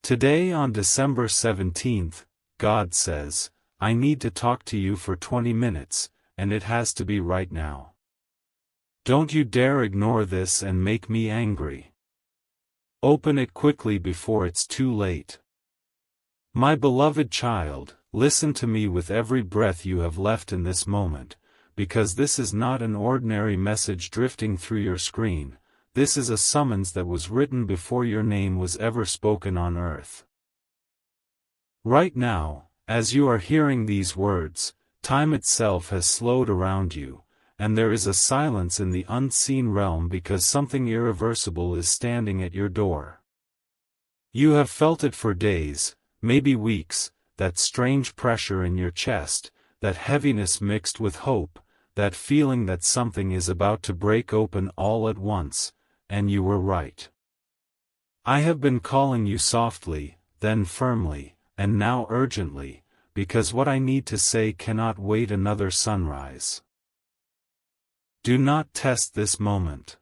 Today on December 17th, God says, I need to talk to you for 20 minutes, and it has to be right now. Don't you dare ignore this and make me angry. Open it quickly before it's too late. My beloved child, listen to me with every breath you have left in this moment, because this is not an ordinary message drifting through your screen. This is a summons that was written before your name was ever spoken on earth. Right now, as you are hearing these words, time itself has slowed around you, and there is a silence in the unseen realm because something irreversible is standing at your door. You have felt it for days, maybe weeks, that strange pressure in your chest, that heaviness mixed with hope, that feeling that something is about to break open all at once. And you were right. I have been calling you softly, then firmly, and now urgently, because what I need to say cannot wait another sunrise. Do not test this moment.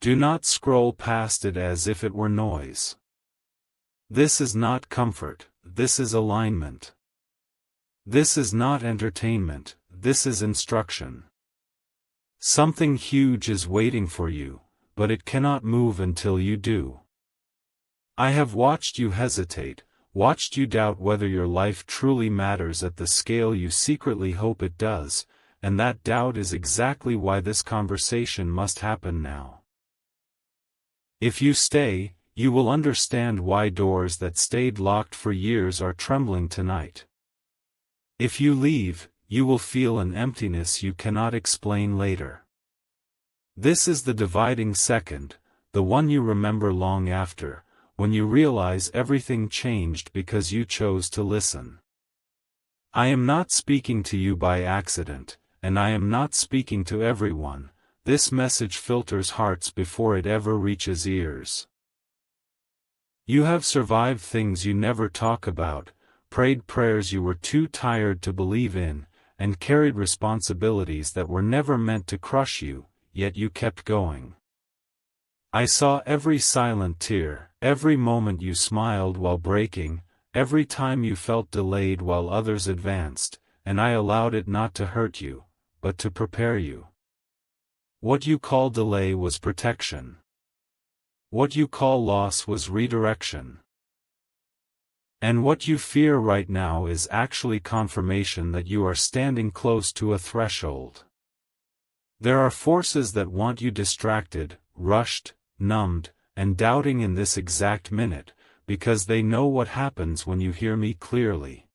Do not scroll past it as if it were noise. This is not comfort, this is alignment. This is not entertainment, this is instruction. Something huge is waiting for you, but it cannot move until you do. I have watched you hesitate, watched you doubt whether your life truly matters at the scale you secretly hope it does, and that doubt is exactly why this conversation must happen now. If you stay, you will understand why doors that stayed locked for years are trembling tonight. If you leave, you will feel an emptiness you cannot explain later. This is the dividing second, the one you remember long after, when you realize everything changed because you chose to listen. I am not speaking to you by accident, and I am not speaking to everyone. This message filters hearts before it ever reaches ears. You have survived things you never talk about, prayed prayers you were too tired to believe in, and carried responsibilities that were never meant to crush you. Yet you kept going. I saw every silent tear, every moment you smiled while breaking, every time you felt delayed while others advanced, and I allowed it not to hurt you, but to prepare you. What you call delay was protection. What you call loss was redirection. And what you fear right now is actually confirmation that you are standing close to a threshold. There are forces that want you distracted, rushed, numbed, and doubting in this exact minute, because they know what happens when you hear me clearly.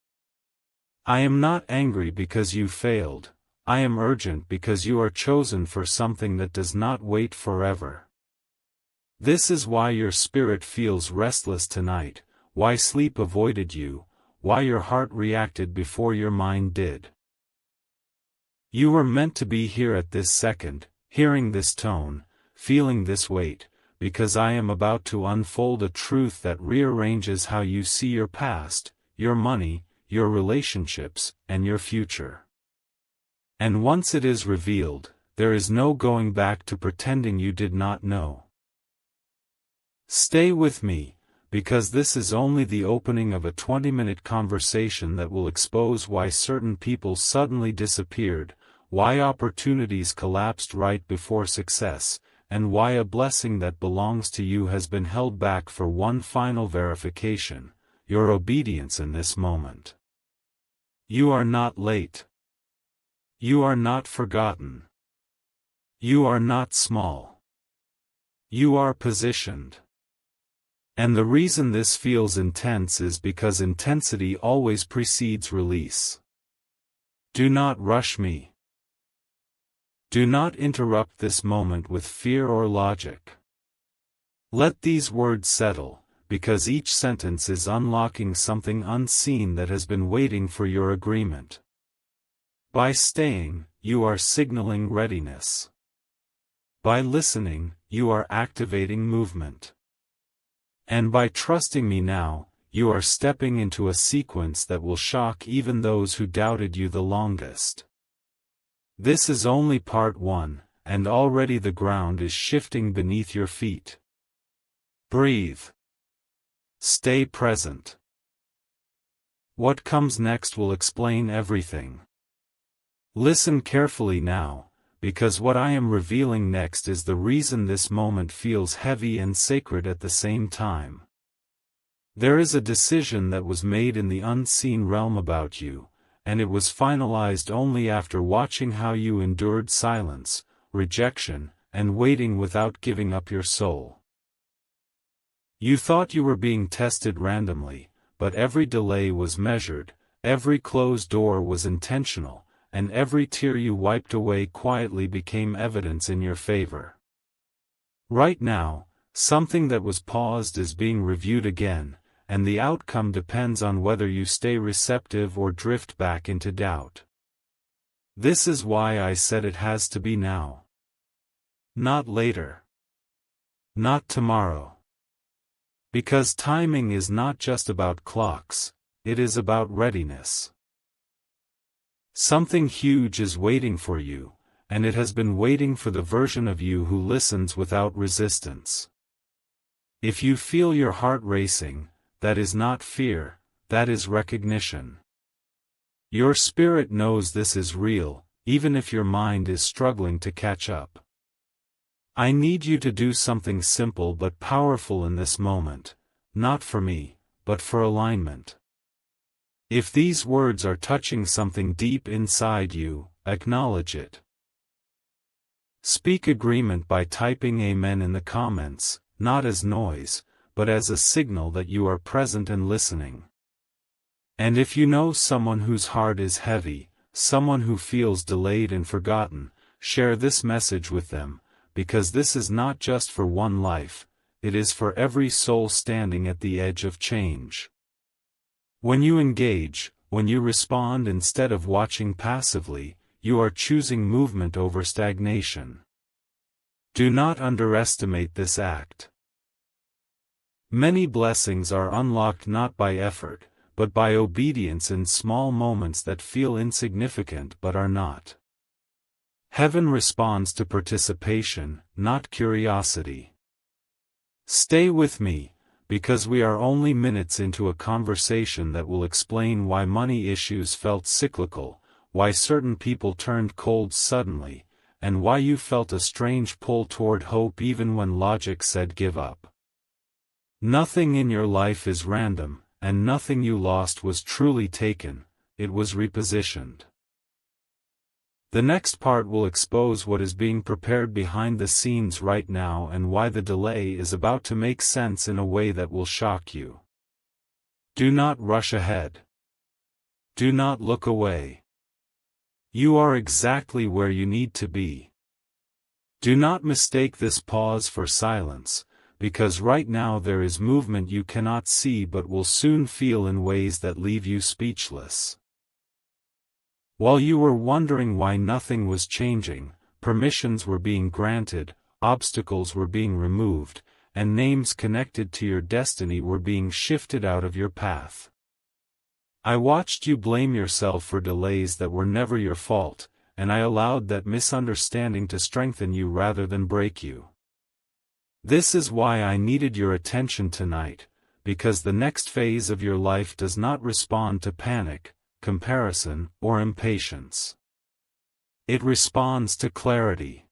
I am not angry because you failed, I am urgent because you are chosen for something that does not wait forever. This is why your spirit feels restless tonight, why sleep avoided you, why your heart reacted before your mind did. You were meant to be here at this second, hearing this tone, feeling this weight, because I am about to unfold a truth that rearranges how you see your past, your money, your relationships, and your future. And once it is revealed, there is no going back to pretending you did not know. Stay with me, because this is only the opening of a 20-minute conversation that will expose why certain people suddenly disappeared, why opportunities collapsed right before success, and why a blessing that belongs to you has been held back for one final verification: your obedience in this moment. You are not late. You are not forgotten. You are not small. You are positioned. And the reason this feels intense is because intensity always precedes release. Do not rush me. Do not interrupt this moment with fear or logic. Let these words settle, because each sentence is unlocking something unseen that has been waiting for your agreement. By staying, you are signaling readiness. By listening, you are activating movement. And by trusting me now, you are stepping into a sequence that will shock even those who doubted you the longest. This is only part one, and already the ground is shifting beneath your feet. Breathe. Stay present. What comes next will explain everything. Listen carefully now, because what I am revealing next is the reason this moment feels heavy and sacred at the same time. There is a decision that was made in the unseen realm about you, and it was finalized only after watching how you endured silence, rejection, and waiting without giving up your soul. You thought you were being tested randomly, but every delay was measured, every closed door was intentional, and every tear you wiped away quietly became evidence in your favor. Right now, something that was paused is being reviewed again, and the outcome depends on whether you stay receptive or drift back into doubt. This is why I said it has to be now. Not later. Not tomorrow. Because timing is not just about clocks, it is about readiness. Something huge is waiting for you, and it has been waiting for the version of you who listens without resistance. If you feel your heart racing, that is not fear, that is recognition. Your spirit knows this is real, even if your mind is struggling to catch up. I need you to do something simple but powerful in this moment, not for me, but for alignment. If these words are touching something deep inside you, acknowledge it. Speak agreement by typing Amen in the comments, not as noise, but as a signal that you are present and listening. And if you know someone whose heart is heavy, someone who feels delayed and forgotten, share this message with them, because this is not just for one life, it is for every soul standing at the edge of change. When you engage, when you respond instead of watching passively, you are choosing movement over stagnation. Do not underestimate this act. Many blessings are unlocked not by effort, but by obedience in small moments that feel insignificant but are not. Heaven responds to participation, not curiosity. Stay with me, because we are only minutes into a conversation that will explain why money issues felt cyclical, why certain people turned cold suddenly, and why you felt a strange pull toward hope even when logic said give up. Nothing in your life is random, and nothing you lost was truly taken, it was repositioned. The next part will expose what is being prepared behind the scenes right now and why the delay is about to make sense in a way that will shock you. Do not rush ahead. Do not look away. You are exactly where you need to be. Do not mistake this pause for silence, because right now there is movement you cannot see but will soon feel in ways that leave you speechless. While you were wondering why nothing was changing, permissions were being granted, obstacles were being removed, and names connected to your destiny were being shifted out of your path. I watched you blame yourself for delays that were never your fault, and I allowed that misunderstanding to strengthen you rather than break you. This is why I needed your attention tonight, because the next phase of your life does not respond to panic, comparison, or impatience. It responds to clarity.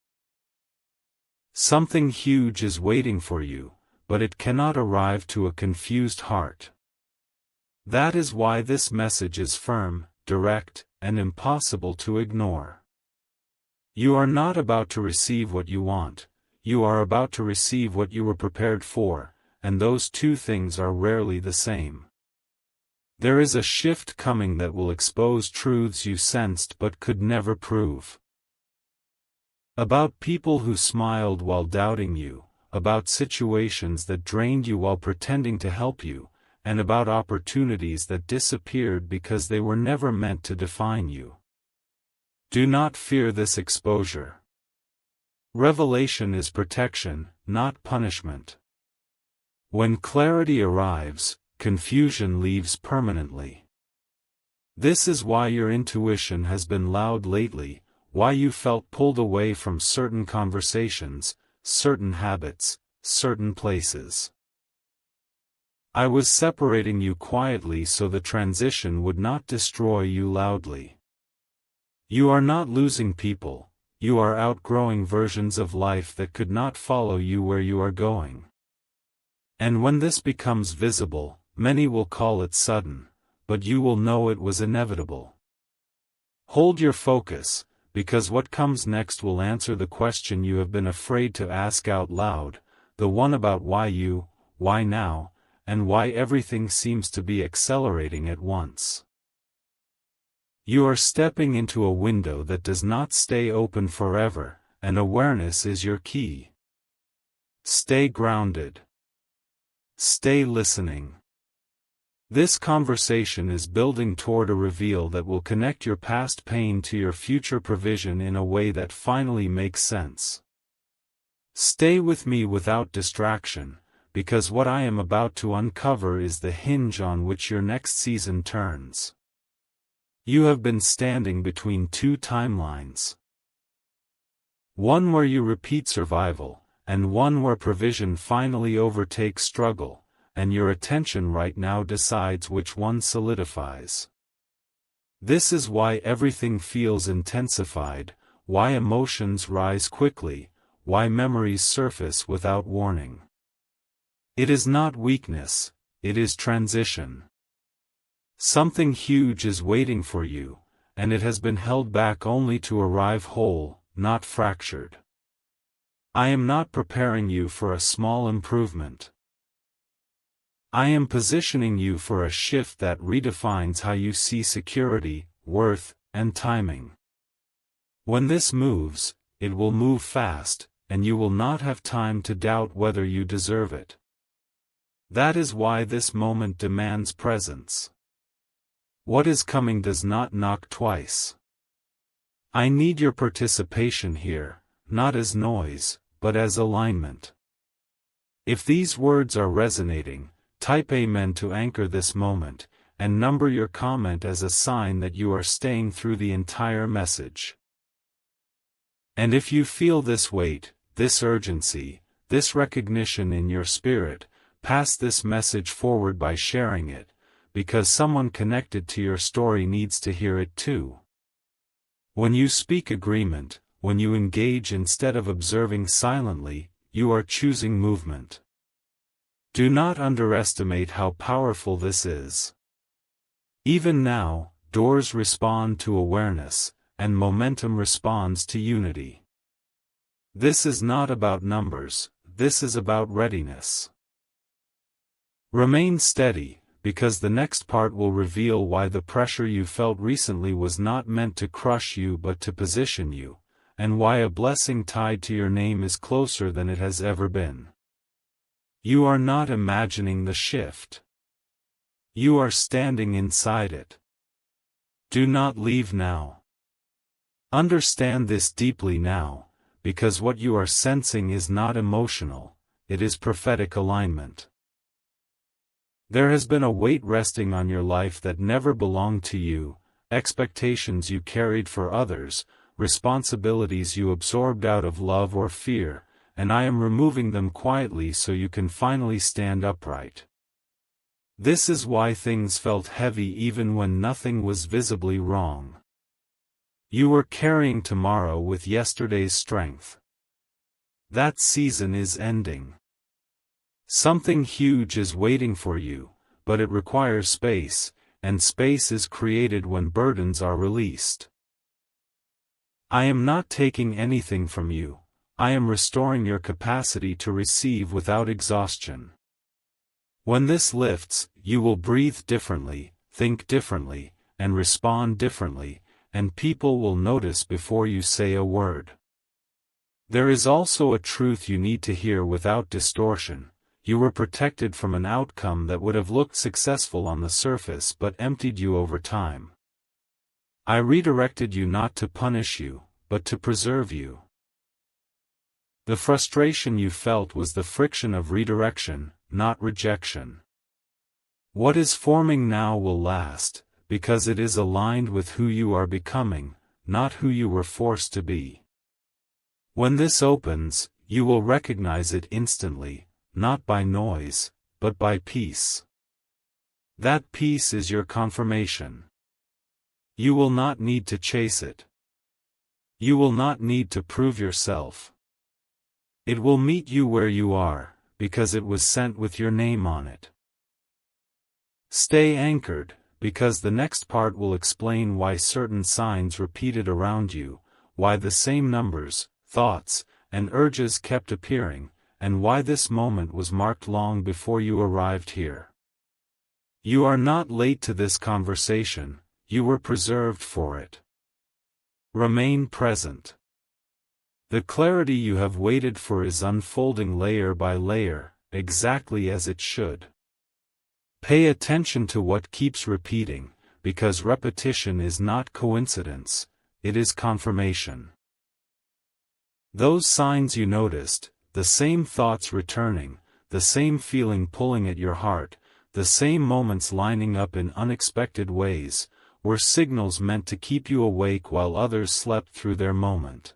Something huge is waiting for you, but it cannot arrive to a confused heart. That is why this message is firm, direct, and impossible to ignore. You are not about to receive what you want, you are about to receive what you were prepared for, and those two things are rarely the same. There is a shift coming that will expose truths you sensed but could never prove. About people who smiled while doubting you, about situations that drained you while pretending to help you, and about opportunities that disappeared because they were never meant to define you. Do not fear this exposure. Revelation is protection, not punishment. When clarity arrives, confusion leaves permanently. This is why your intuition has been loud lately, why you felt pulled away from certain conversations, certain habits, certain places. I was separating you quietly so the transition would not destroy you loudly. You are not losing people, you are outgrowing versions of life that could not follow you where you are going. And when this becomes visible, many will call it sudden, but you will know it was inevitable. Hold your focus, because what comes next will answer the question you have been afraid to ask out loud, the one about why you, why now, and why everything seems to be accelerating at once. You are stepping into a window that does not stay open forever, and awareness is your key. Stay grounded. Stay listening. This conversation is building toward a reveal that will connect your past pain to your future provision in a way that finally makes sense. Stay with me without distraction, because what I am about to uncover is the hinge on which your next season turns. You have been standing between two timelines. One where you repeat survival, and one where provision finally overtakes struggle, and your attention right now decides which one solidifies. This is why everything feels intensified, why emotions rise quickly, why memories surface without warning. It is not weakness, it is transition. Something huge is waiting for you, and it has been held back only to arrive whole, not fractured. I am not preparing you for a small improvement. I am positioning you for a shift that redefines how you see security, worth, and timing. When this moves, it will move fast, and you will not have time to doubt whether you deserve it. That is why this moment demands presence. What is coming does not knock twice. I need your participation here, not as noise, but as alignment. If these words are resonating, type Amen to anchor this moment, and number your comment as a sign that you are staying through the entire message. And if you feel this weight, this urgency, this recognition in your spirit, pass this message forward by sharing it, because someone connected to your story needs to hear it too. When you speak agreement, when you engage instead of observing silently, you are choosing movement. Do not underestimate how powerful this is. Even now, doors respond to awareness, and momentum responds to unity. This is not about numbers, this is about readiness. Remain steady, because the next part will reveal why the pressure you felt recently was not meant to crush you but to position you, and why a blessing tied to your name is closer than it has ever been. You are not imagining the shift. You are standing inside it. Do not leave now. Understand this deeply now, because what you are sensing is not emotional, it is prophetic alignment. There has been a weight resting on your life that never belonged to you, expectations you carried for others, responsibilities you absorbed out of love or fear, and I am removing them quietly so you can finally stand upright. This is why things felt heavy even when nothing was visibly wrong. You were carrying tomorrow with yesterday's strength. That season is ending. Something huge is waiting for you, but it requires space, and space is created when burdens are released. I am not taking anything from you, I am restoring your capacity to receive without exhaustion. When this lifts, you will breathe differently, think differently, and respond differently, and people will notice before you say a word. There is also a truth you need to hear without distortion. You were protected from an outcome that would have looked successful on the surface but emptied you over time. I redirected you not to punish you, but to preserve you. The frustration you felt was the friction of redirection, not rejection. What is forming now will last, because it is aligned with who you are becoming, not who you were forced to be. When this opens, you will recognize it instantly, not by noise, but by peace. That peace is your confirmation. You will not need to chase it. You will not need to prove yourself. It will meet you where you are, because it was sent with your name on it. Stay anchored, because the next part will explain why certain signs repeated around you, why the same numbers, thoughts, and urges kept appearing, and why this moment was marked long before you arrived here. You are not late to this conversation, you were preserved for it. Remain present. The clarity you have waited for is unfolding layer by layer, exactly as it should. Pay attention to what keeps repeating, because repetition is not coincidence, it is confirmation. Those signs you noticed, the same thoughts returning, the same feeling pulling at your heart, the same moments lining up in unexpected ways, were signals meant to keep you awake while others slept through their moment.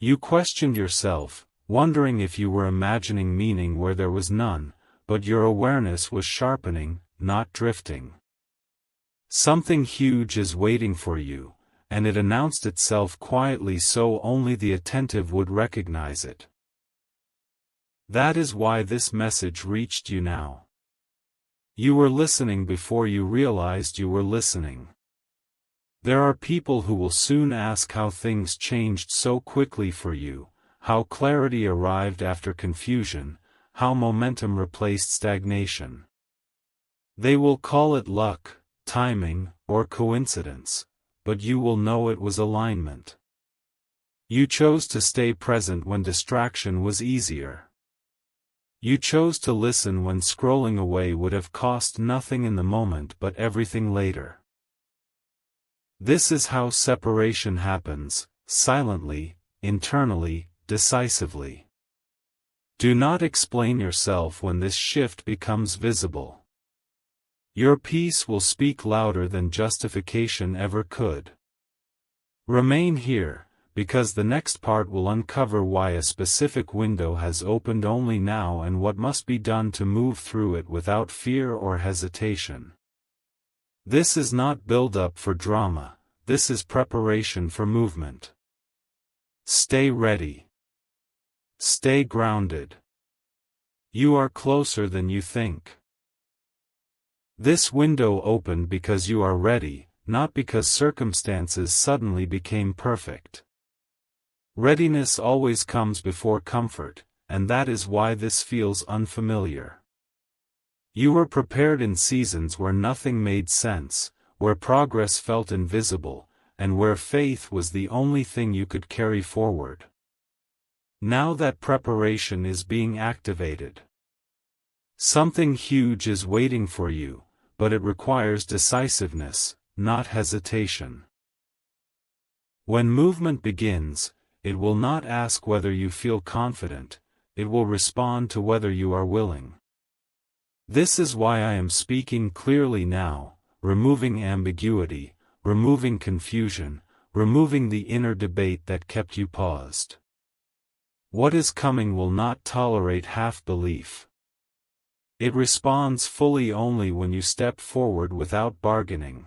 You questioned yourself, wondering if you were imagining meaning where there was none, but your awareness was sharpening, not drifting. Something huge is waiting for you, and it announced itself quietly so only the attentive would recognize it. That is why this message reached you now. You were listening before you realized you were listening. There are people who will soon ask how things changed so quickly for you, how clarity arrived after confusion, how momentum replaced stagnation. They will call it luck, timing, or coincidence, but you will know it was alignment. You chose to stay present when distraction was easier. You chose to listen when scrolling away would have cost nothing in the moment but everything later. This is how separation happens, silently, internally, decisively. Do not explain yourself when this shift becomes visible. Your peace will speak louder than justification ever could. Remain here, because the next part will uncover why a specific window has opened only now and what must be done to move through it without fear or hesitation. This is not build-up for drama, this is preparation for movement. Stay ready. Stay grounded. You are closer than you think. This window opened because you are ready, not because circumstances suddenly became perfect. Readiness always comes before comfort, and that is why this feels unfamiliar. You were prepared in seasons where nothing made sense, where progress felt invisible, and where faith was the only thing you could carry forward. Now that preparation is being activated. Something huge is waiting for you, but it requires decisiveness, not hesitation. When movement begins, it will not ask whether you feel confident, it will respond to whether you are willing. This is why I am speaking clearly now, removing ambiguity, removing confusion, removing the inner debate that kept you paused. What is coming will not tolerate half-belief. It responds fully only when you step forward without bargaining.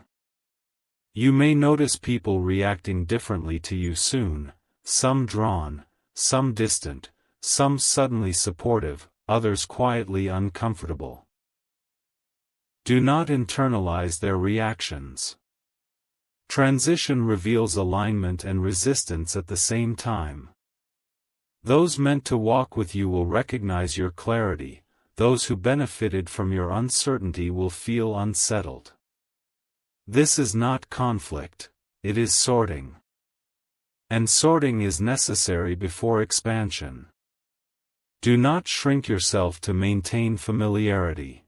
You may notice people reacting differently to you soon, some drawn, some distant, some suddenly supportive, others quietly uncomfortable. Do not internalize their reactions. Transition reveals alignment and resistance at the same time. Those meant to walk with you will recognize your clarity, those who benefited from your uncertainty will feel unsettled. This is not conflict, it is sorting. And sorting is necessary before expansion. Do not shrink yourself to maintain familiarity.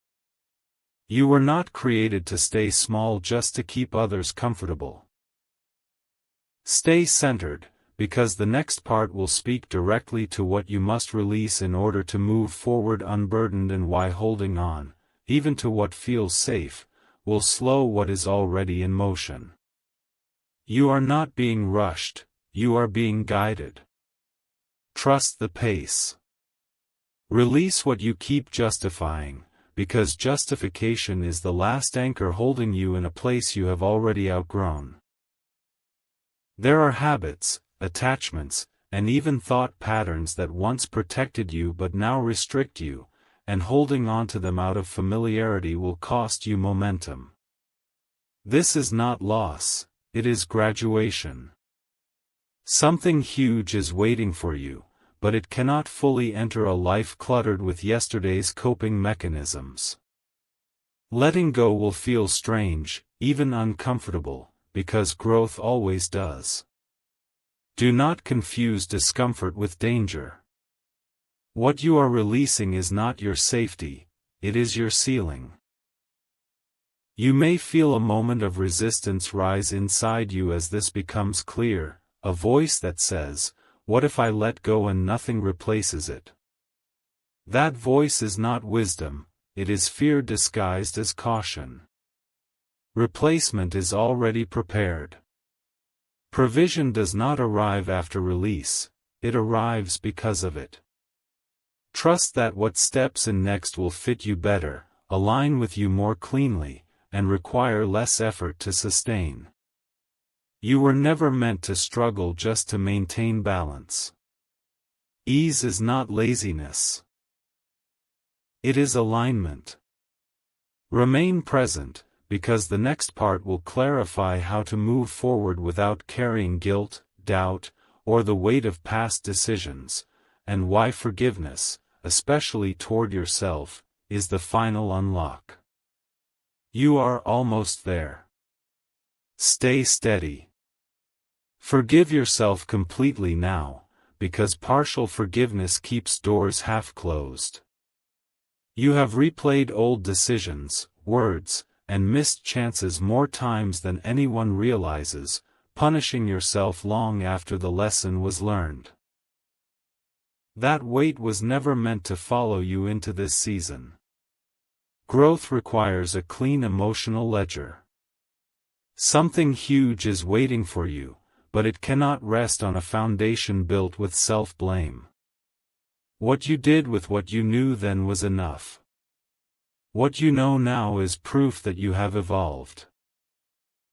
You were not created to stay small just to keep others comfortable. Stay centered, because the next part will speak directly to what you must release in order to move forward unburdened, and why holding on, even to what feels safe, will slow what is already in motion. You are not being rushed, you are being guided. Trust the pace. Release what you keep justifying, because justification is the last anchor holding you in a place you have already outgrown. There are habits, attachments, and even thought patterns that once protected you but now restrict you, and holding on to them out of familiarity will cost you momentum. This is not loss, it is graduation. Something huge is waiting for you, but it cannot fully enter a life cluttered with yesterday's coping mechanisms. Letting go will feel strange, even uncomfortable, because growth always does. Do not confuse discomfort with danger. What you are releasing is not your safety, it is your ceiling. You may feel a moment of resistance rise inside you as this becomes clear, a voice that says, "What if I let go and nothing replaces it?" That voice is not wisdom, it is fear disguised as caution. Replacement is already prepared. Provision does not arrive after release, it arrives because of it. Trust that what steps in next will fit you better, align with you more cleanly, and require less effort to sustain. You were never meant to struggle just to maintain balance. Ease is not laziness. It is alignment. Remain present, because the next part will clarify how to move forward without carrying guilt, doubt, or the weight of past decisions, and why forgiveness, especially toward yourself, is the final unlock. You are almost there. Stay steady. Forgive yourself completely now, because partial forgiveness keeps doors half closed. You have replayed old decisions, words, and missed chances more times than anyone realizes, punishing yourself long after the lesson was learned. That weight was never meant to follow you into this season. Growth requires a clean emotional ledger. Something huge is waiting for you, but it cannot rest on a foundation built with self-blame. What you did with what you knew then was enough. What you know now is proof that you have evolved.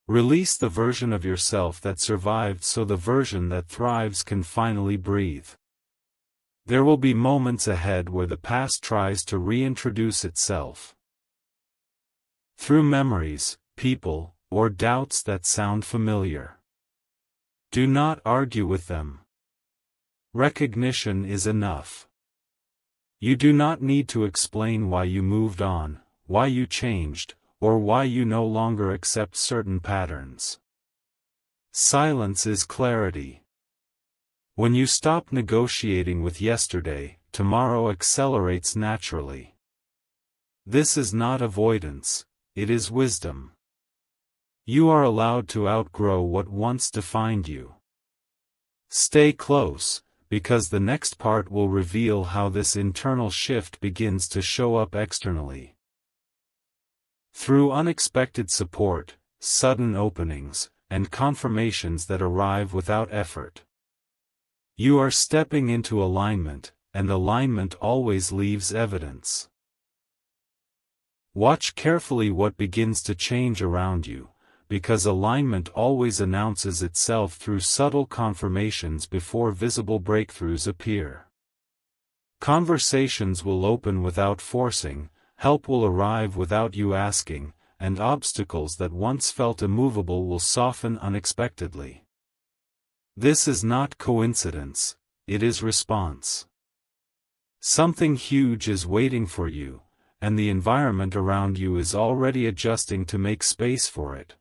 Release the version of yourself that survived so the version that thrives can finally breathe. There will be moments ahead where the past tries to reintroduce itself. Through memories, people, or doubts that sound familiar. Do not argue with them. Recognition is enough. You do not need to explain why you moved on, why you changed, or why you no longer accept certain patterns. Silence is clarity. When you stop negotiating with yesterday, tomorrow accelerates naturally. This is not avoidance, it is wisdom. You are allowed to outgrow what once defined you. Stay close, because the next part will reveal how this internal shift begins to show up externally. Through unexpected support, sudden openings, and confirmations that arrive without effort. You are stepping into alignment, and alignment always leaves evidence. Watch carefully what begins to change around you, because alignment always announces itself through subtle confirmations before visible breakthroughs appear. Conversations will open without forcing, help will arrive without you asking, and obstacles that once felt immovable will soften unexpectedly. This is not coincidence, it is response. Something huge is waiting for you, and the environment around you is already adjusting to make space for it.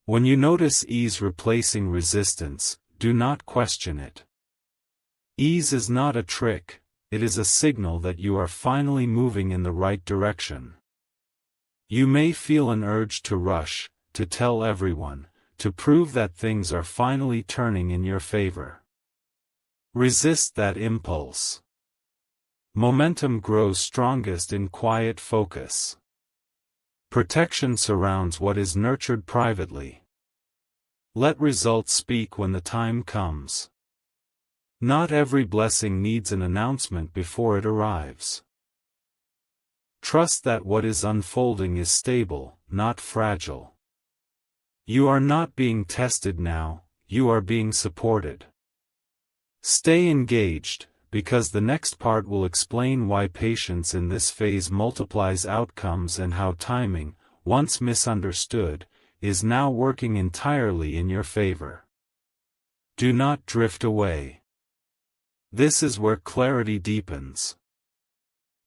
When you notice ease replacing resistance, do not question it. Ease is not a trick, it is a signal that you are finally moving in the right direction. You may feel an urge to rush, to tell everyone, to prove that things are finally turning in your favor. Resist that impulse. Momentum grows strongest in quiet focus. Protection surrounds what is nurtured privately. Let results speak when the time comes. Not every blessing needs an announcement before it arrives. Trust that what is unfolding is stable, not fragile. You are not being tested now, you are being supported. Stay engaged, because the next part will explain why patience in this phase multiplies outcomes and how timing, once misunderstood, is now working entirely in your favor. Do not drift away. This is where clarity deepens.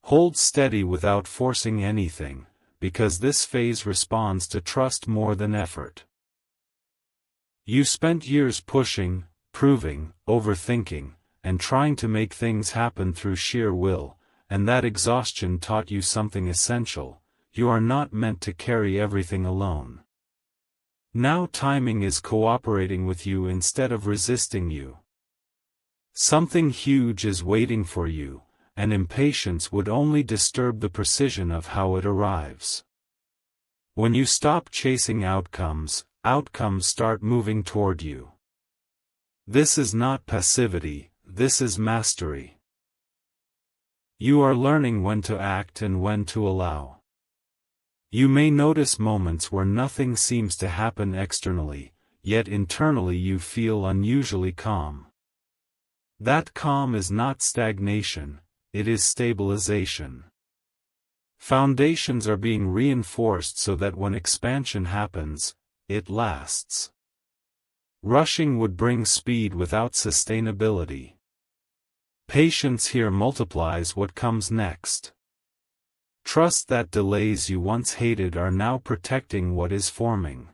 Hold steady without forcing anything, because this phase responds to trust more than effort. You spent years pushing, proving, overthinking, and trying to make things happen through sheer will, and that exhaustion taught you something essential: you are not meant to carry everything alone. Now timing is cooperating with you instead of resisting you. Something huge is waiting for you, and impatience would only disturb the precision of how it arrives. When you stop chasing outcomes, outcomes start moving toward you. This is not passivity, this is mastery. You are learning when to act and when to allow. You may notice moments where nothing seems to happen externally, yet internally you feel unusually calm. That calm is not stagnation, it is stabilization. Foundations are being reinforced so that when expansion happens, it lasts. Rushing would bring speed without sustainability. Patience here multiplies what comes next. Trust that delays you once hated are now protecting what is forming.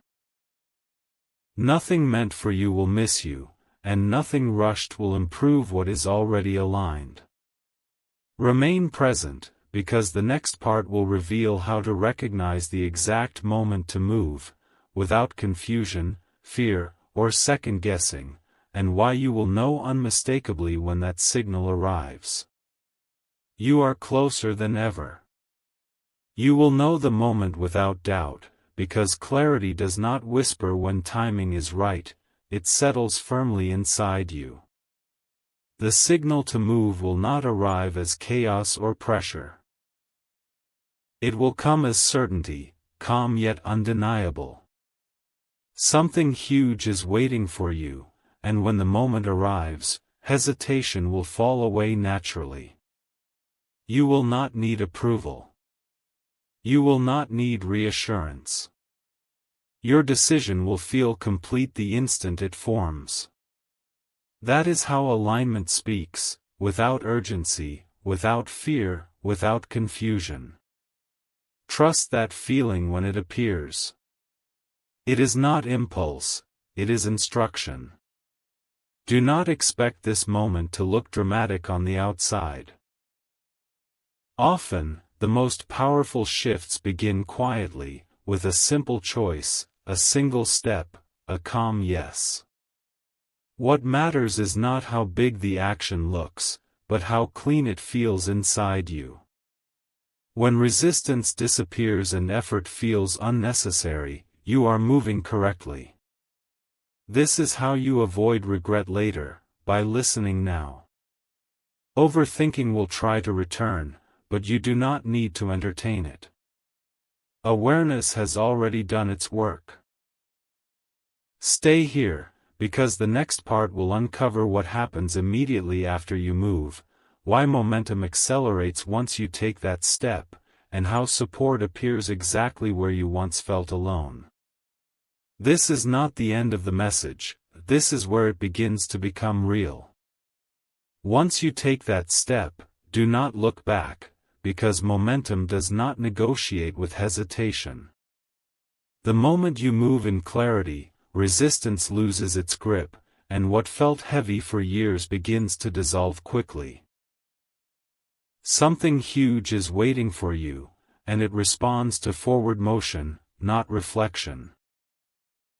Nothing meant for you will miss you, and nothing rushed will improve what is already aligned. Remain present, because the next part will reveal how to recognize the exact moment to move, without confusion, fear, or second-guessing, and why you will know unmistakably when that signal arrives. You are closer than ever. You will know the moment without doubt, because clarity does not whisper when timing is right, it settles firmly inside you. The signal to move will not arrive as chaos or pressure. It will come as certainty, calm yet undeniable. Something huge is waiting for you, and when the moment arrives, hesitation will fall away naturally. You will not need approval. You will not need reassurance. Your decision will feel complete the instant it forms. That is how alignment speaks, without urgency, without fear, without confusion. Trust that feeling when it appears. It is not impulse, it is instruction. Do not expect this moment to look dramatic on the outside. Often, the most powerful shifts begin quietly, with a simple choice, a single step, a calm yes. What matters is not how big the action looks, but how clean it feels inside you. When resistance disappears and effort feels unnecessary, you are moving correctly. This is how you avoid regret later, by listening now. Overthinking will try to return, but you do not need to entertain it. Awareness has already done its work. Stay here, because the next part will uncover what happens immediately after you move, why momentum accelerates once you take that step, and how support appears exactly where you once felt alone. This is not the end of the message, this is where it begins to become real. Once you take that step, do not look back, because momentum does not negotiate with hesitation. The moment you move in clarity, resistance loses its grip, and what felt heavy for years begins to dissolve quickly. Something huge is waiting for you, and it responds to forward motion, not reflection.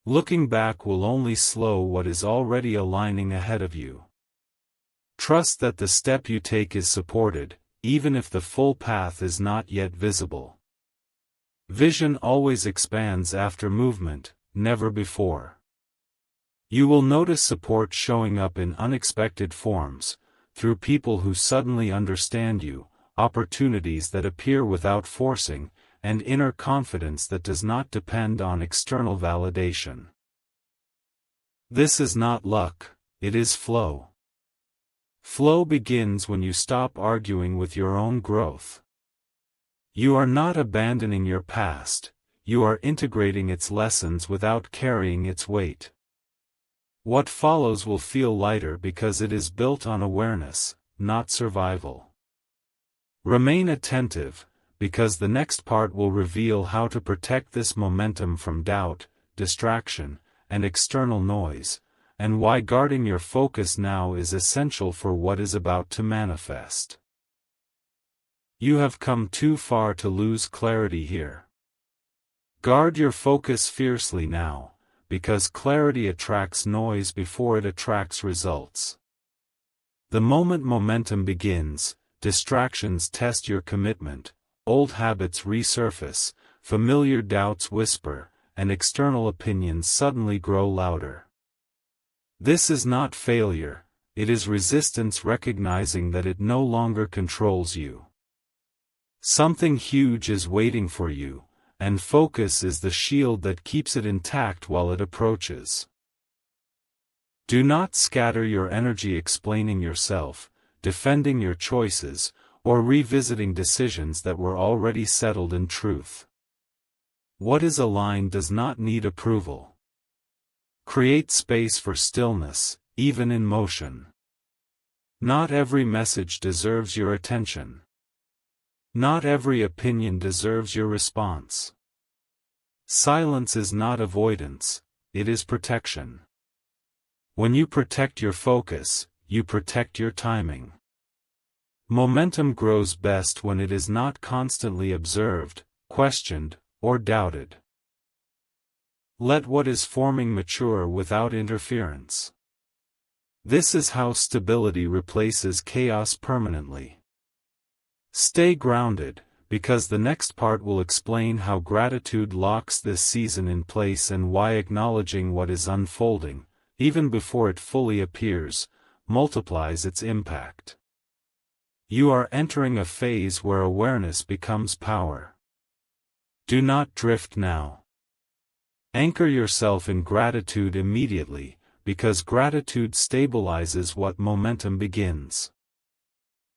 Looking back will only slow what is already aligning ahead of you. Trust that the step you take is supported, even if the full path is not yet visible. Vision always expands after movement, never before. You will notice support showing up in unexpected forms, through people who suddenly understand you, opportunities that appear without forcing, and inner confidence that does not depend on external validation. This is not luck, it is flow. Flow begins when you stop arguing with your own growth. You are not abandoning your past, you are integrating its lessons without carrying its weight. What follows will feel lighter because it is built on awareness, not survival. Remain attentive, because the next part will reveal how to protect this momentum from doubt, distraction, and external noise, and why guarding your focus now is essential for what is about to manifest. You have come too far to lose clarity here. Guard your focus fiercely now, because clarity attracts noise before it attracts results. The moment momentum begins, distractions test your commitment, old habits resurface, familiar doubts whisper, and external opinions suddenly grow louder. This is not failure, it is resistance recognizing that it no longer controls you. Something huge is waiting for you, and focus is the shield that keeps it intact while it approaches. Do not scatter your energy explaining yourself, defending your choices, or revisiting decisions that were already settled in truth. What is aligned does not need approval. Create space for stillness, even in motion. Not every message deserves your attention. Not every opinion deserves your response. Silence is not avoidance, it is protection. When you protect your focus, you protect your timing. Momentum grows best when it is not constantly observed, questioned, or doubted. Let what is forming mature without interference. This is how stability replaces chaos permanently. Stay grounded, because the next part will explain how gratitude locks this season in place and why acknowledging what is unfolding, even before it fully appears, multiplies its impact. You are entering a phase where awareness becomes power. Do not drift now. Anchor yourself in gratitude immediately, because gratitude stabilizes what momentum begins.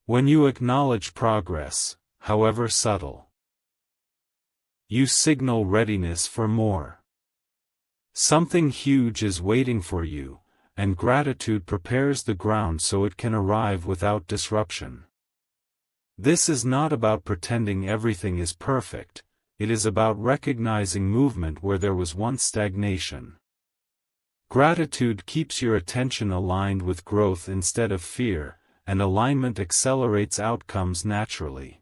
When you acknowledge progress, however subtle, you signal readiness for more. Something huge is waiting for you, and gratitude prepares the ground so it can arrive without disruption. This is not about pretending everything is perfect, it is about recognizing movement where there was once stagnation. Gratitude keeps your attention aligned with growth instead of fear, and alignment accelerates outcomes naturally.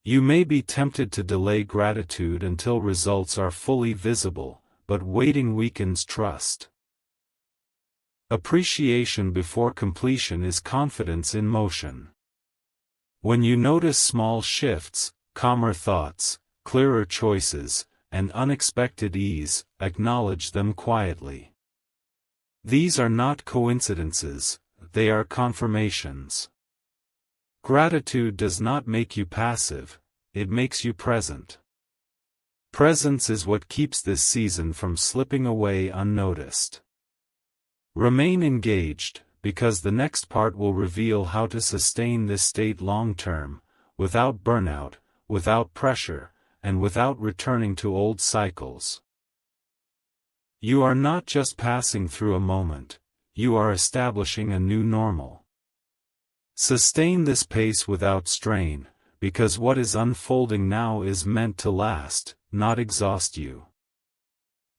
You may be tempted to delay gratitude until results are fully visible, but waiting weakens trust. Appreciation before completion is confidence in motion. When you notice small shifts, calmer thoughts, clearer choices, and unexpected ease, acknowledge them quietly. These are not coincidences, they are confirmations. Gratitude does not make you passive, it makes you present. Presence is what keeps this season from slipping away unnoticed. Remain engaged, because the next part will reveal how to sustain this state long-term, without burnout, without pressure, and without returning to old cycles. You are not just passing through a moment, you are establishing a new normal. Sustain this pace without strain, because what is unfolding now is meant to last, not exhaust you.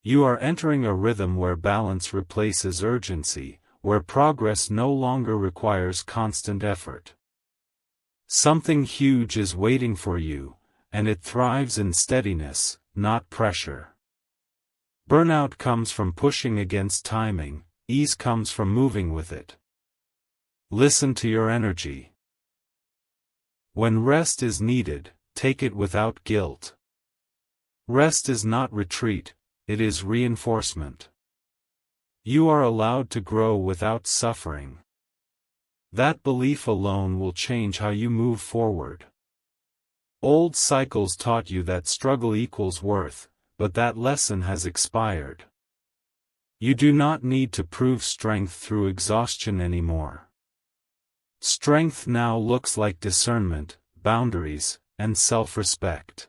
You are entering a rhythm where balance replaces urgency, where progress no longer requires constant effort. Something huge is waiting for you, and it thrives in steadiness, not pressure. Burnout comes from pushing against timing, ease comes from moving with it. Listen to your energy. When rest is needed, take it without guilt. Rest is not retreat, it is reinforcement. You are allowed to grow without suffering. That belief alone will change how you move forward. Old cycles taught you that struggle equals worth, but that lesson has expired. You do not need to prove strength through exhaustion anymore. Strength now looks like discernment, boundaries, and self-respect.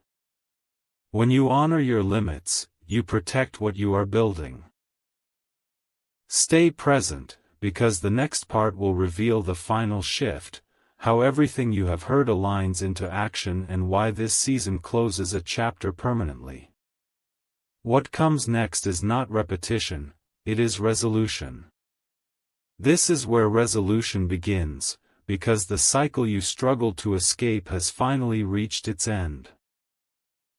When you honor your limits, you protect what you are building. Stay present, because the next part will reveal the final shift, how everything you have heard aligns into action and why this season closes a chapter permanently. What comes next is not repetition, it is resolution. This is where resolution begins, because the cycle you struggled to escape has finally reached its end.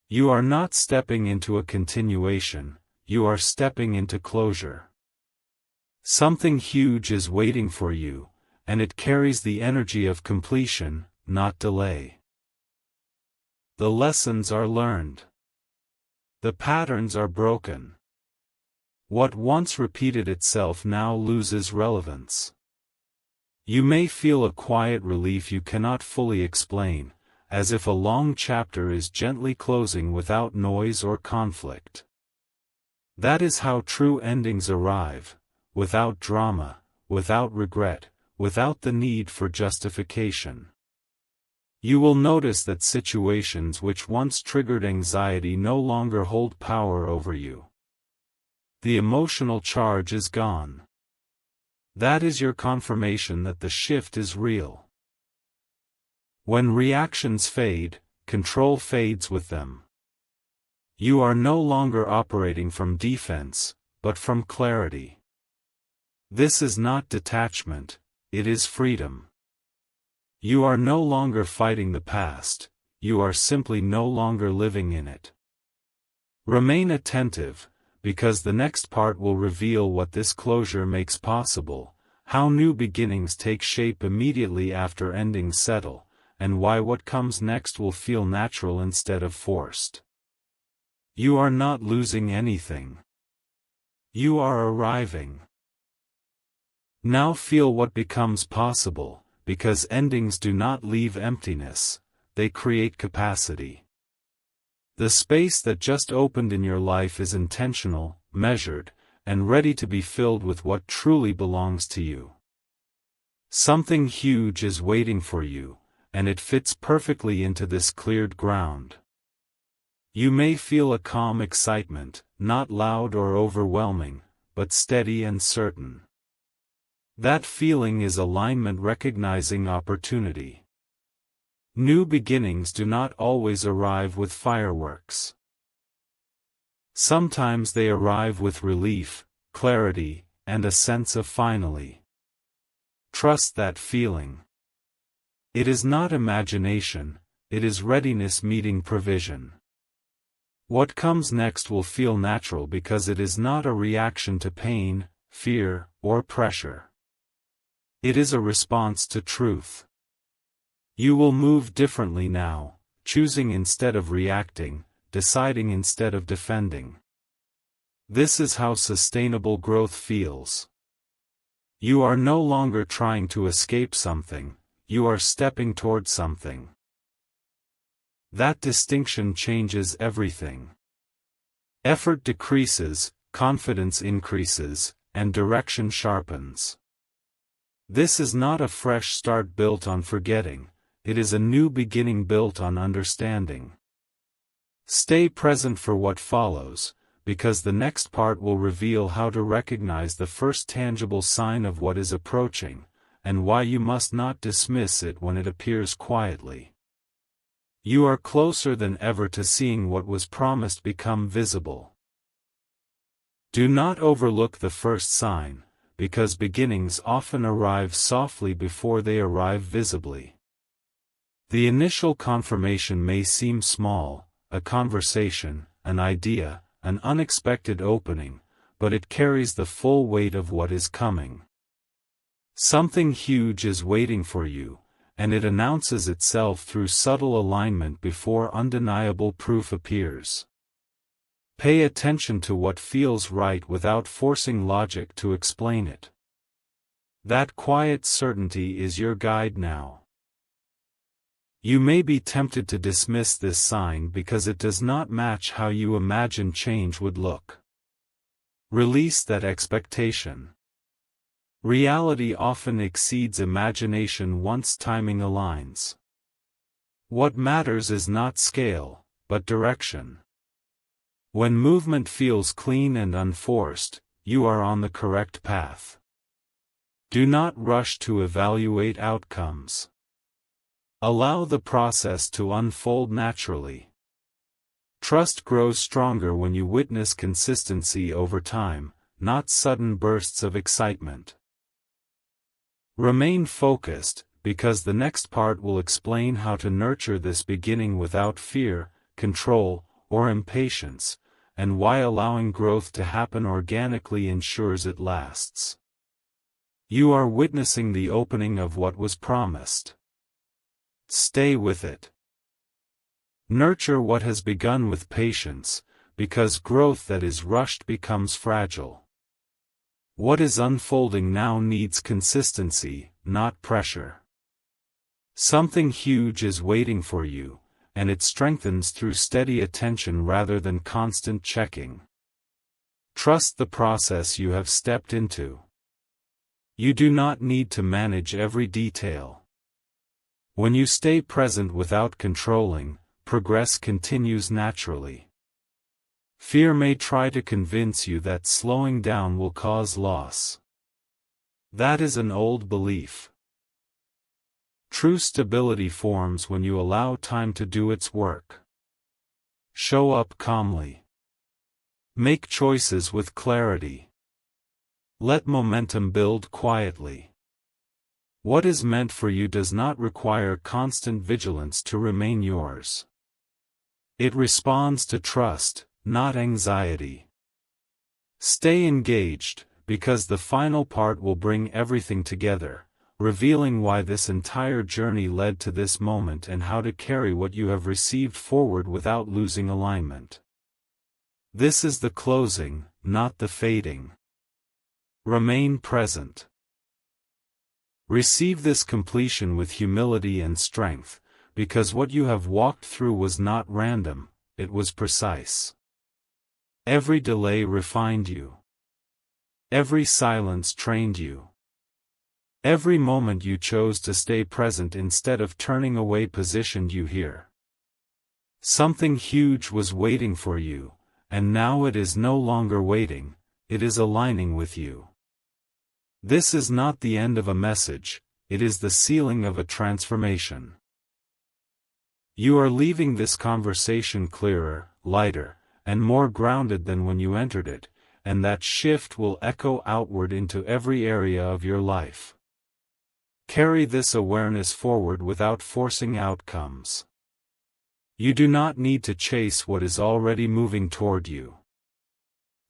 You are not stepping into a continuation, you are stepping into closure. Something huge is waiting for you, and it carries the energy of completion, not delay. The lessons are learned. The patterns are broken. What once repeated itself now loses relevance. You may feel a quiet relief you cannot fully explain, as if a long chapter is gently closing without noise or conflict. That is how true endings arrive, without drama, without regret, without the need for justification. You will notice that situations which once triggered anxiety no longer hold power over you. The emotional charge is gone. That is your confirmation that the shift is real. When reactions fade, control fades with them. You are no longer operating from defense, but from clarity. This is not detachment, it is freedom. You are no longer fighting the past, you are simply no longer living in it. Remain attentive, because the next part will reveal what this closure makes possible, how new beginnings take shape immediately after endings settle, and why what comes next will feel natural instead of forced. You are not losing anything. You are arriving. Now feel what becomes possible, because endings do not leave emptiness, they create capacity. The space that just opened in your life is intentional, measured, and ready to be filled with what truly belongs to you. Something huge is waiting for you, and it fits perfectly into this cleared ground. You may feel a calm excitement, not loud or overwhelming, but steady and certain. That feeling is alignment recognizing opportunity. New beginnings do not always arrive with fireworks. Sometimes they arrive with relief, clarity, and a sense of finally. Trust that feeling. It is not imagination, it is readiness meeting provision. What comes next will feel natural because it is not a reaction to pain, fear, or pressure. It is a response to truth. You will move differently now, choosing instead of reacting, deciding instead of defending. This is how sustainable growth feels. You are no longer trying to escape something, you are stepping toward something. That distinction changes everything. Effort decreases, confidence increases, and direction sharpens. This is not a fresh start built on forgetting, it is a new beginning built on understanding. Stay present for what follows, because the next part will reveal how to recognize the first tangible sign of what is approaching, and why you must not dismiss it when it appears quietly. You are closer than ever to seeing what was promised become visible. Do not overlook the first sign, because beginnings often arrive softly before they arrive visibly. The initial confirmation may seem small, a conversation, an idea, an unexpected opening, but it carries the full weight of what is coming. Something huge is waiting for you, and it announces itself through subtle alignment before undeniable proof appears. Pay attention to what feels right without forcing logic to explain it. That quiet certainty is your guide now. You may be tempted to dismiss this sign because it does not match how you imagine change would look. Release that expectation. Reality often exceeds imagination once timing aligns. What matters is not scale, but direction. When movement feels clean and unforced, you are on the correct path. Do not rush to evaluate outcomes. Allow the process to unfold naturally. Trust grows stronger when you witness consistency over time, not sudden bursts of excitement. Remain focused, because the next part will explain how to nurture this beginning without fear, control, or impatience, and why allowing growth to happen organically ensures it lasts. You are witnessing the opening of what was promised. Stay with it. Nurture what has begun with patience, because growth that is rushed becomes fragile. What is unfolding now needs consistency, not pressure. Something huge is waiting for you, and it strengthens through steady attention rather than constant checking. Trust the process you have stepped into. You do not need to manage every detail. When you stay present without controlling, progress continues naturally. Fear may try to convince you that slowing down will cause loss. That is an old belief. True stability forms when you allow time to do its work. Show up calmly. Make choices with clarity. Let momentum build quietly. What is meant for you does not require constant vigilance to remain yours. It responds to trust, not anxiety. Stay engaged, because the final part will bring everything together, revealing why this entire journey led to this moment and how to carry what you have received forward without losing alignment. This is the closing, not the fading. Remain present. Receive this completion with humility and strength, because what you have walked through was not random, it was precise. Every delay refined you. Every silence trained you. Every moment you chose to stay present instead of turning away positioned you here. Something huge was waiting for you, and now it is no longer waiting, it is aligning with you. This is not the end of a message, it is the sealing of a transformation. You are leaving this conversation clearer, lighter, and more grounded than when you entered it, and that shift will echo outward into every area of your life. Carry this awareness forward without forcing outcomes. You do not need to chase what is already moving toward you.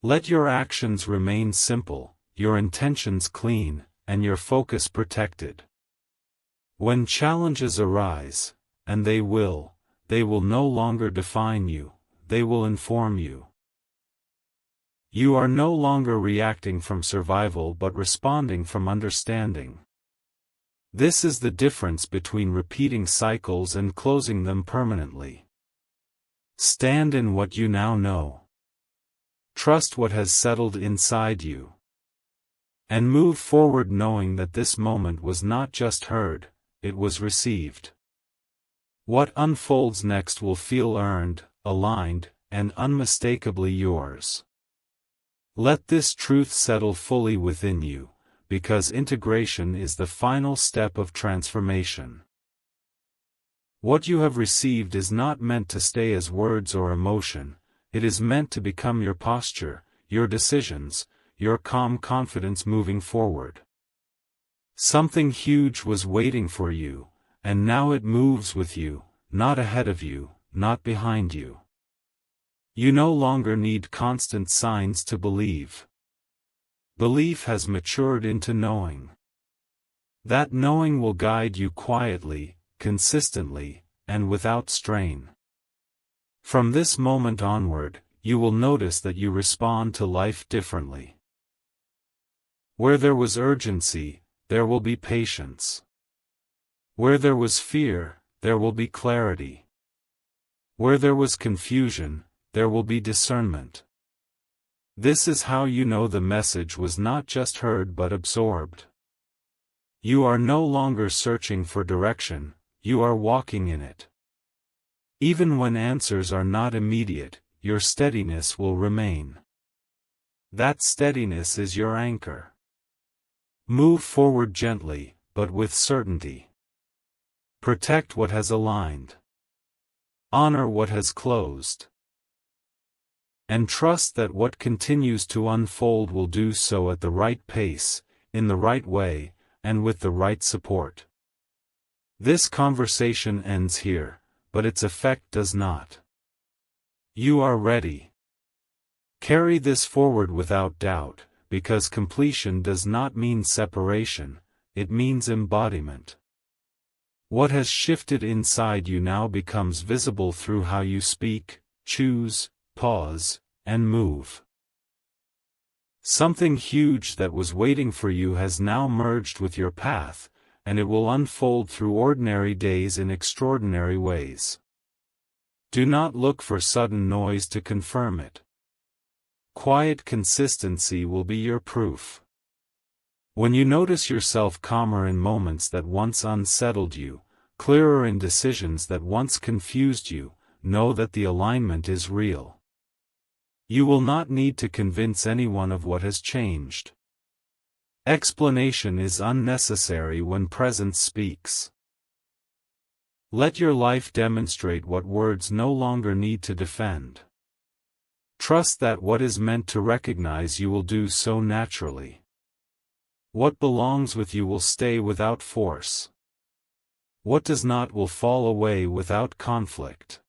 Let your actions remain simple, your intentions clean, and your focus protected. When challenges arise, and they will no longer define you, they will inform you. You are no longer reacting from survival but responding from understanding. This is the difference between repeating cycles and closing them permanently. Stand in what you now know. Trust what has settled inside you. And move forward knowing that this moment was not just heard, it was received. What unfolds next will feel earned, aligned, and unmistakably yours. Let this truth settle fully within you, because integration is the final step of transformation. What you have received is not meant to stay as words or emotion, it is meant to become your posture, your decisions, your calm confidence moving forward. Something huge was waiting for you, and now it moves with you, not ahead of you, not behind you. You no longer need constant signs to believe. Belief has matured into knowing. That knowing will guide you quietly, consistently, and without strain. From this moment onward, you will notice that you respond to life differently. Where there was urgency, there will be patience. Where there was fear, there will be clarity. Where there was confusion, there will be discernment. This is how you know the message was not just heard but absorbed. You are no longer searching for direction, you are walking in it. Even when answers are not immediate, your steadiness will remain. That steadiness is your anchor. Move forward gently, but with certainty. Protect what has aligned. Honor what has closed. And trust that what continues to unfold will do so at the right pace, in the right way, and with the right support. This conversation ends here, but its effect does not. You are ready. Carry this forward without doubt, because completion does not mean separation, it means embodiment. What has shifted inside you now becomes visible through how you speak, choose, pause, and move. Something huge that was waiting for you has now merged with your path, and it will unfold through ordinary days in extraordinary ways. Do not look for sudden noise to confirm it. Quiet consistency will be your proof. When you notice yourself calmer in moments that once unsettled you, clearer in decisions that once confused you, know that the alignment is real. You will not need to convince anyone of what has changed. Explanation is unnecessary when presence speaks. Let your life demonstrate what words no longer need to defend. Trust that what is meant to recognize you will do so naturally. What belongs with you will stay without force. What does not will fall away without conflict.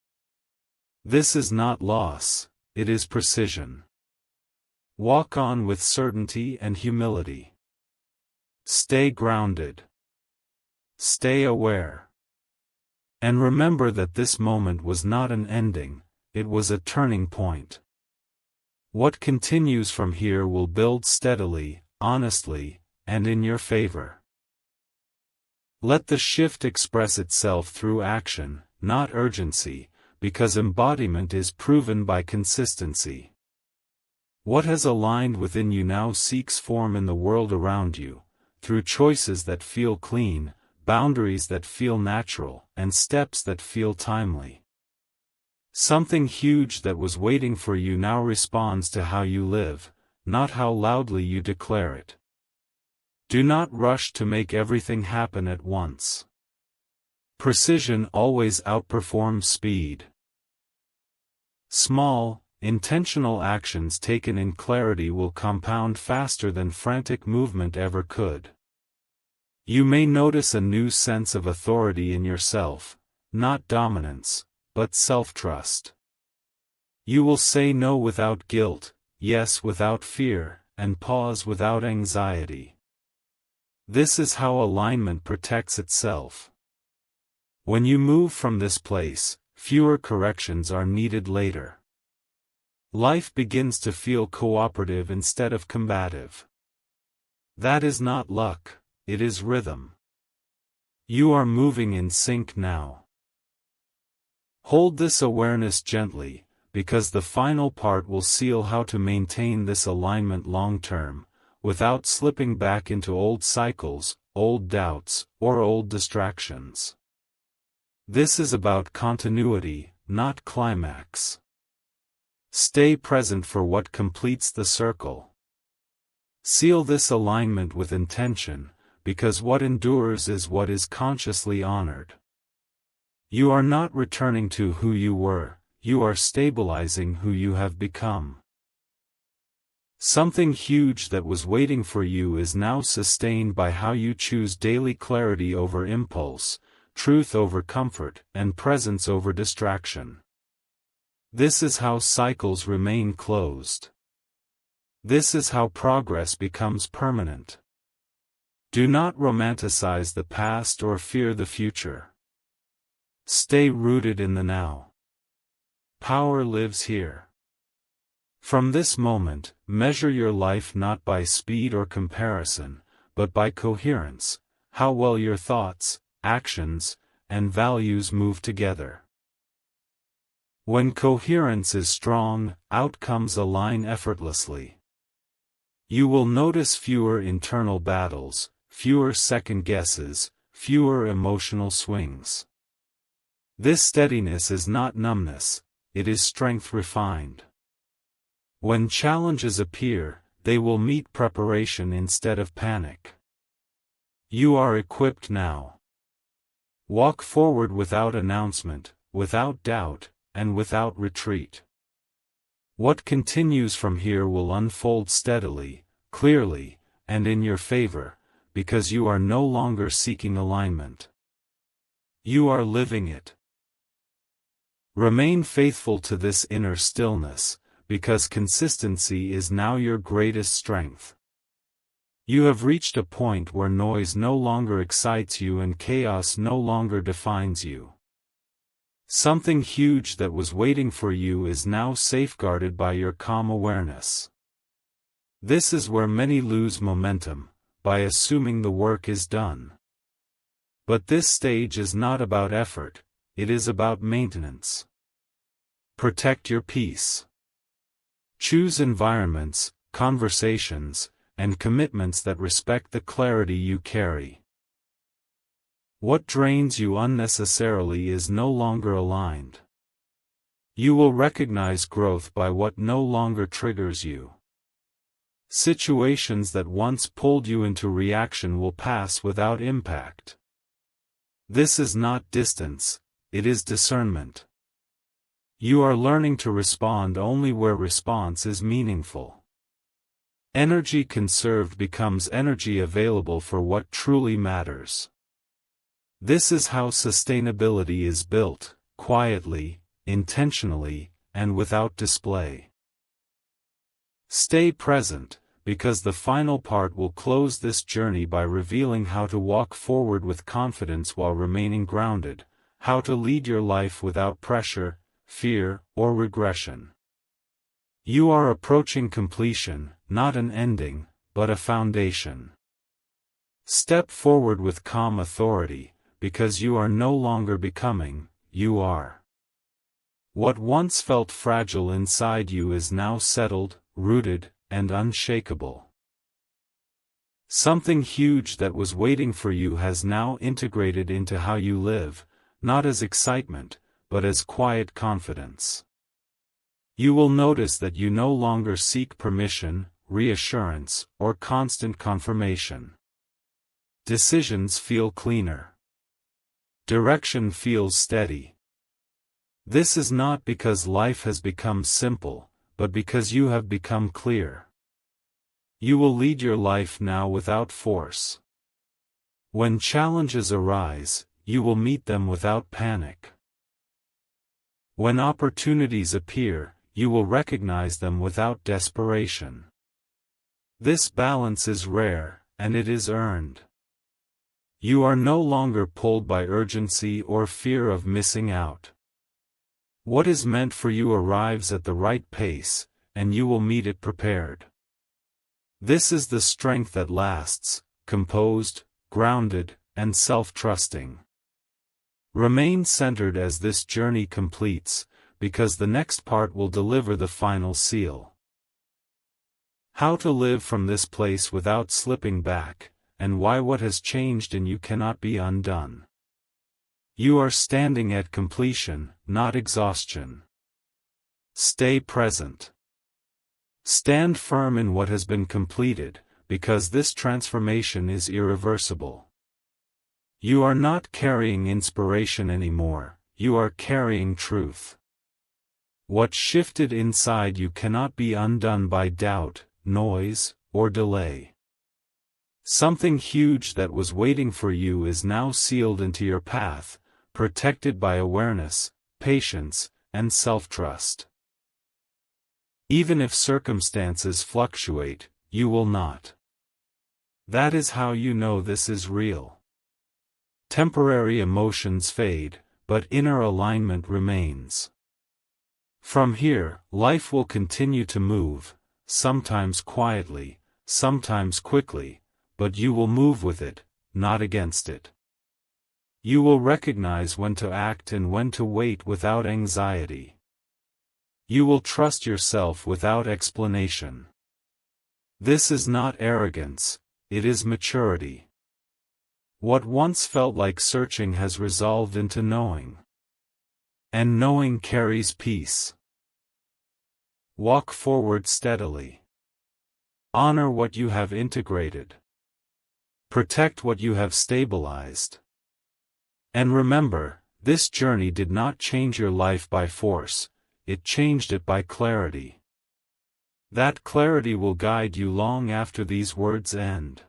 This is not loss, it is precision. Walk on with certainty and humility. Stay grounded. Stay aware. And remember that this moment was not an ending, it was a turning point. What continues from here will build steadily, honestly, and in your favor. Let the shift express itself through action, not urgency, because embodiment is proven by consistency. What has aligned within you now seeks form in the world around you, through choices that feel clean, boundaries that feel natural, and steps that feel timely. Something huge that was waiting for you now responds to how you live, not how loudly you declare it. Do not rush to make everything happen at once. Precision always outperforms speed. Small, intentional actions taken in clarity will compound faster than frantic movement ever could. You may notice a new sense of authority in yourself, not dominance, but self-trust. You will say no without guilt, yes without fear, and pause without anxiety. This is how alignment protects itself. When you move from this place, fewer corrections are needed later. Life begins to feel cooperative instead of combative. That is not luck, it is rhythm. You are moving in sync now. Hold this awareness gently, because the final part will seal how to maintain this alignment long-term, without slipping back into old cycles, old doubts, or old distractions. This is about continuity, not climax. Stay present for what completes the circle. Seal this alignment with intention, because what endures is what is consciously honored. You are not returning to who you were, you are stabilizing who you have become. Something huge that was waiting for you is now sustained by how you choose daily clarity over impulse, truth over comfort, and presence over distraction. This is how cycles remain closed. This is how progress becomes permanent. Do not romanticize the past or fear the future. Stay rooted in the now. Power lives here. From this moment, measure your life not by speed or comparison, but by coherence, how well your thoughts, actions, and values move together. When coherence is strong, outcomes align effortlessly. You will notice fewer internal battles, fewer second guesses, fewer emotional swings. This steadiness is not numbness, it is strength refined. When challenges appear, they will meet preparation instead of panic. You are equipped now. Walk forward without announcement, without doubt, and without retreat. What continues from here will unfold steadily, clearly, and in your favor, because you are no longer seeking alignment. You are living it. Remain faithful to this inner stillness, because consistency is now your greatest strength. You have reached a point where noise no longer excites you and chaos no longer defines you. Something huge that was waiting for you is now safeguarded by your calm awareness. This is where many lose momentum, by assuming the work is done. But this stage is not about effort, it is about maintenance. Protect your peace. Choose environments, conversations, and commitments that respect the clarity you carry. What drains you unnecessarily is no longer aligned. You will recognize growth by what no longer triggers you. Situations that once pulled you into reaction will pass without impact. This is not distance, it is discernment. You are learning to respond only where response is meaningful. Energy conserved becomes energy available for what truly matters. This is how sustainability is built, quietly, intentionally, and without display. Stay present, because the final part will close this journey by revealing how to walk forward with confidence while remaining grounded, how to lead your life without pressure, fear, or regression. You are approaching completion, not an ending, but a foundation. Step forward with calm authority, because you are no longer becoming, you are. What once felt fragile inside you is now settled, rooted, and unshakable. Something huge that was waiting for you has now integrated into how you live, not as excitement, but as quiet confidence. You will notice that you no longer seek permission, reassurance, or constant confirmation. Decisions feel cleaner. Direction feels steady. This is not because life has become simple, but because you have become clear. You will lead your life now without force. When challenges arise, you will meet them without panic. When opportunities appear, you will recognize them without desperation. This balance is rare, and it is earned. You are no longer pulled by urgency or fear of missing out. What is meant for you arrives at the right pace, and you will meet it prepared. This is the strength that lasts, composed, grounded, and self-trusting. Remain centered as this journey completes, because the next part will deliver the final seal. How to live from this place without slipping back, and why what has changed in you cannot be undone. You are standing at completion, not exhaustion. Stay present. Stand firm in what has been completed, because this transformation is irreversible. You are not carrying inspiration anymore, you are carrying truth. What shifted inside you cannot be undone by doubt, noise, or delay. Something huge that was waiting for you is now sealed into your path, protected by awareness, patience, and self-trust. Even if circumstances fluctuate, you will not. That is how you know this is real. Temporary emotions fade, but inner alignment remains. From here, life will continue to move, sometimes quietly, sometimes quickly, but you will move with it, not against it. You will recognize when to act and when to wait without anxiety. You will trust yourself without explanation. This is not arrogance, it is maturity. What once felt like searching has resolved into knowing. And knowing carries peace. Walk forward steadily. Honor what you have integrated. Protect what you have stabilized. And remember, this journey did not change your life by force, it changed it by clarity. That clarity will guide you long after these words end.